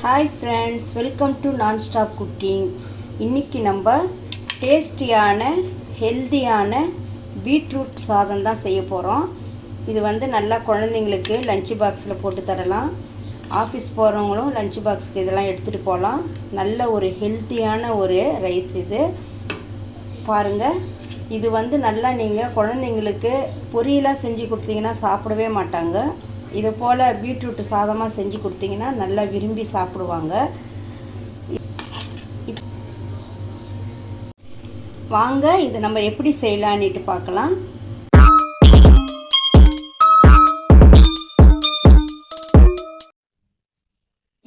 Hi friends, welcome to nonstop cooking. இன்றைக்கி நம்ம டேஸ்டியான ஹெல்த்தியான பீட்ரூட் சாதம் தான் செய்ய போகிறோம். இது நல்லா குழந்தைங்களுக்கு லஞ்ச் பாக்ஸில் போட்டு தரலாம். ஆஃபீஸ் போகிறவங்களும் லஞ்ச் பாக்ஸுக்கு இதெல்லாம் எடுத்துகிட்டு போகலாம். நல்ல ஒரு ஹெல்த்தியான ஒரு ரைஸ் இது. பாருங்கள், இது நல்லா நீங்கள் குழந்தைங்களுக்கு பொரியலாக செஞ்சு கொடுத்தீங்கன்னா சாப்பிடவே மாட்டாங்க. இது போல் பீட்ரூட் சாதமாக செஞ்சு கொடுத்தீங்கன்னா நல்லா விரும்பி சாப்பிடுவாங்க. வாங்க, இது நம்ம எப்படி செய்யலான்னுட்டு பார்க்கலாம்.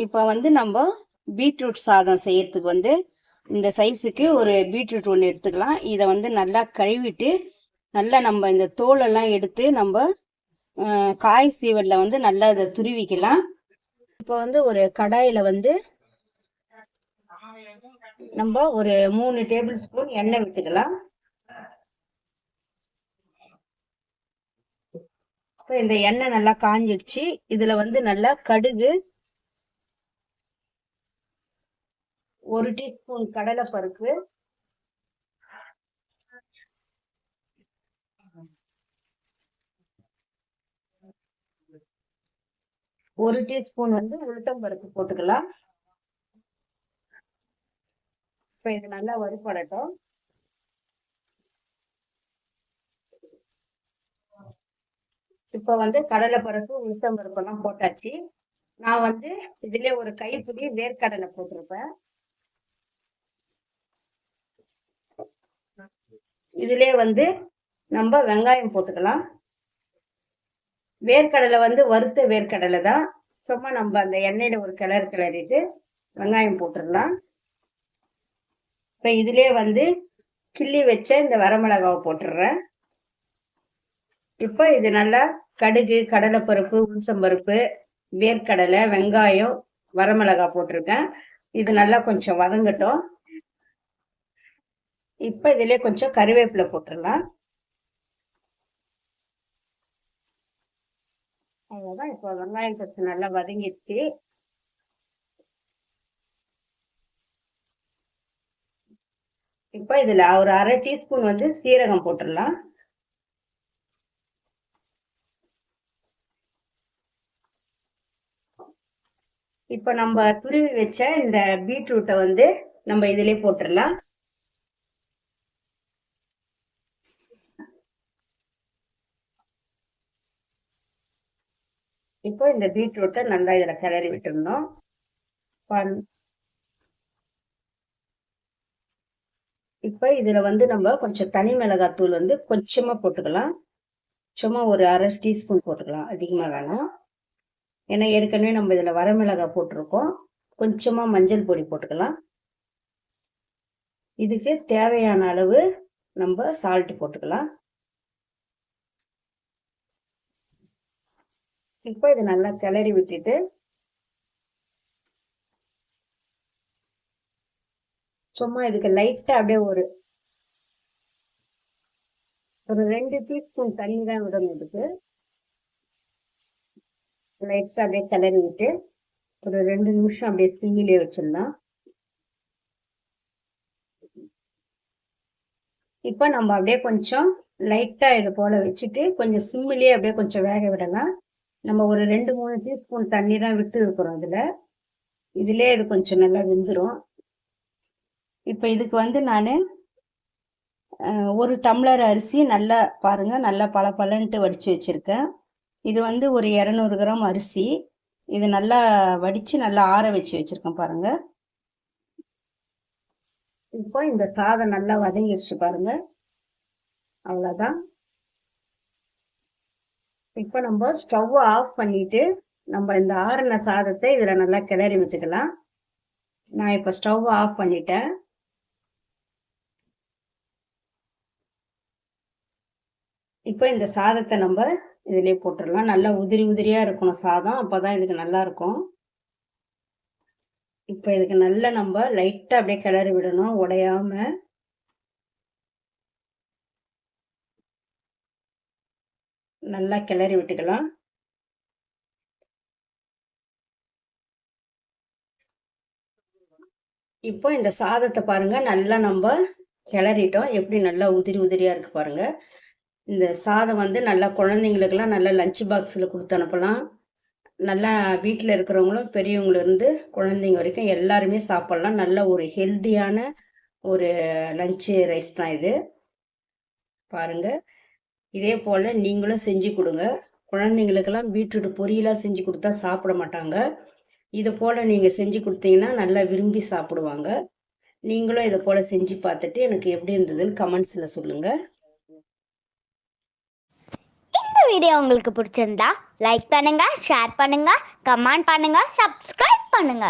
இப்போ நம்ம பீட்ரூட் சாதம் செய்யறதுக்கு இந்த சைஸுக்கு ஒரு பீட்ரூட் ஒன்று எடுத்துக்கலாம். இதை நல்லா கழுவிட்டு நல்லா நம்ம இந்த தோலெல்லாம் எடுத்து நம்ம காய் சீவலில் நல்லா இதை துருவிக்கலாம். இப்போ ஒரு கடாயில் நம்ம ஒரு 3 டேபிள் ஸ்பூன் எண்ணெய் விட்டுக்கலாம். இப்போ இந்த எண்ணெய் நல்லா காஞ்சிடுச்சு. இதுல நல்லா கடுகு, 1 டீஸ்பூன் கடலை பருப்பு, 1 டீஸ்பூன் உளுத்தம் பருப்பு போட்டுக்கலாம். இப்போ இது நல்லா வறுபடட்டும். இப்போ கடலை பருப்பு, உளுத்தம் பருப்பெல்லாம் போட்டாச்சு. நான் இதுல ஒரு கைப்பிடி வேர்க்கடலை போட்டிருப்பேன். இதுல நம்ம வெங்காயம் போட்டுக்கலாம். வேர்க்கடலை வறுத்த வேர்க்கடலை தான். சும்மா நம்ம அந்த எண்ணெயில ஒரு கிளறிட்டு வெங்காயம் போட்டுடலாம். இப்ப இதுலயே கிள்ளி வச்ச இந்த வரமிளகாவை போட்டுடுறேன். இப்ப இது நல்லா கடுகு, கடலைப்பருப்பு, உளுத்தம்பருப்பு, வேர்க்கடலை, வெங்காயம், வரமிளகாய் போட்டிருக்கேன். இது நல்லா கொஞ்சம் வதங்கட்டும். இப்ப இதுல கொஞ்சம் கருவேப்பிலை போட்டுடலாம். அவ்வளவுதான். இப்போ வெங்காயம் கொஞ்சம் நல்லா வதங்கிடுச்சு. இப்போ இதுல ஒரு 1/2 டீஸ்பூன் சீரகம் போட்டுடலாம். இப்ப நம்ம துருவி வச்ச இந்த பீட்ரூட்டை நம்ம இதுலயே போட்டுடலாம். இப்போ இந்த பீட்ரூட்டை நல்லா இதுல கிளறி விட்டுருந்தோம். இப்ப இதுல நம்ம கொஞ்சம் தனி மிளகாத்தூள் கொஞ்சமா போட்டுக்கலாம். சும்மா ஒரு 1/2 டீஸ்பூன் போட்டுக்கலாம், அதிகமா வேணாம். ஏன்னா ஏற்கனவே நம்ம இதுல வரமிளகாய் போட்டிருக்கோம். கொஞ்சமா மஞ்சள் பொடி போட்டுக்கலாம். இதுக்கு தேவையான அளவு நம்ம சால்ட் போட்டுக்கலாம். இப்போ இது நல்லா கிளறி விட்டுட்டு சும்மா இதுக்கு லைட்டா அப்படியே ஒரு 2 டீஸ்பூன் தண்ணி தான் விடணும். இதுக்கு லைட்ஸா அப்படியே கிளறி விட்டு ஒரு 2 நிமிஷம் அப்படியே சிம்மிலே வச்சிடலாம். இப்ப நம்ம அப்படியே கொஞ்சம் லைட்டா இது போல வச்சுட்டு கொஞ்சம் சிம்மிலே அப்படியே கொஞ்சம் வேக விடலாம். நம்ம ஒரு 2-3 டீஸ்பூன் தண்ணி தான் விட்டு இருக்கிறோம். இதுலயே இது கொஞ்சம் நல்லா வெந்துடும். இப்ப இதுக்கு நான் 1 டம்ளர் அரிசி நல்லா பாருங்க, நல்லா பளபளன்ட்டு வடிச்சு வச்சிருக்கேன். இது ஒரு 200 கிராம் அரிசி. இது நல்லா வடிச்சு நல்லா ஆற வச்சு வச்சிருக்கேன் பாருங்க. இப்போ இந்த சாதம் நல்லா வதங்கிடுச்சு பாருங்க. அவ்வளவுதான். இப்ப நம்ம ஸ்டவ் ஆஃப் பண்ணிட்டு நம்ம இந்த ஆறின சாதத்தை இதுல நல்லா கிளறி வச்சுக்கலாம். நான் இப்ப ஸ்டவ் ஆஃப் பண்ணிட்டேன். இப்போ இந்த சாதத்தை நம்ம இதுலயே போட்டுடலாம். நல்லா உதிரி உதிரியா இருக்கணும் சாதம், அப்பதான் இதுக்கு நல்லா இருக்கும். இப்ப இதுக்கு நல்லா நம்ம லைட்டா அப்படியே கிளறி விடணும், உடையாம. நல்லா கிளறி விட்டுக்கலாம். இப்போ இந்த சாதத்தை பாருங்க நல்லா நம்ம கிளறிட்டோம். எப்படி நல்லா உதிரி உதிரியா இருக்கு பாருங்க. இந்த சாதம் வந்து நல்லா குழந்தைங்களுக்கெல்லாம் நல்லா லஞ்ச் பாக்ஸில் கொடுத்து அனுப்பலாம். நல்லா வீட்டில் இருக்கிறவங்களும் பெரியவங்களிருந்து குழந்தைங்க வரைக்கும் எல்லாருமே சாப்பிட்லாம். நல்ல ஒரு ஹெல்த்தியான ஒரு லஞ்சு ரைஸ் தான் இது. பாருங்க, இதே போல் நீங்களும் செஞ்சு கொடுங்க. குழந்தைங்களுக்கெல்லாம் பீட்ரூட் பொரியலாக செஞ்சு கொடுத்தா சாப்பிட மாட்டாங்க. இதை போல் நீங்கள் செஞ்சு கொடுத்தீங்கன்னா நல்லா விரும்பி சாப்பிடுவாங்க. நீங்களும் இதை போல் செஞ்சு பார்த்துட்டு எனக்கு எப்படி இருந்ததுன்னு கமெண்ட்ஸில் சொல்லுங்கள். இந்த வீடியோ உங்களுக்கு பிடிச்சிருந்தா லைக் பண்ணுங்க, ஷேர் பண்ணுங்க, கமெண்ட் பண்ணுங்க, சப்ஸ்கிரைப் பண்ணுங்க.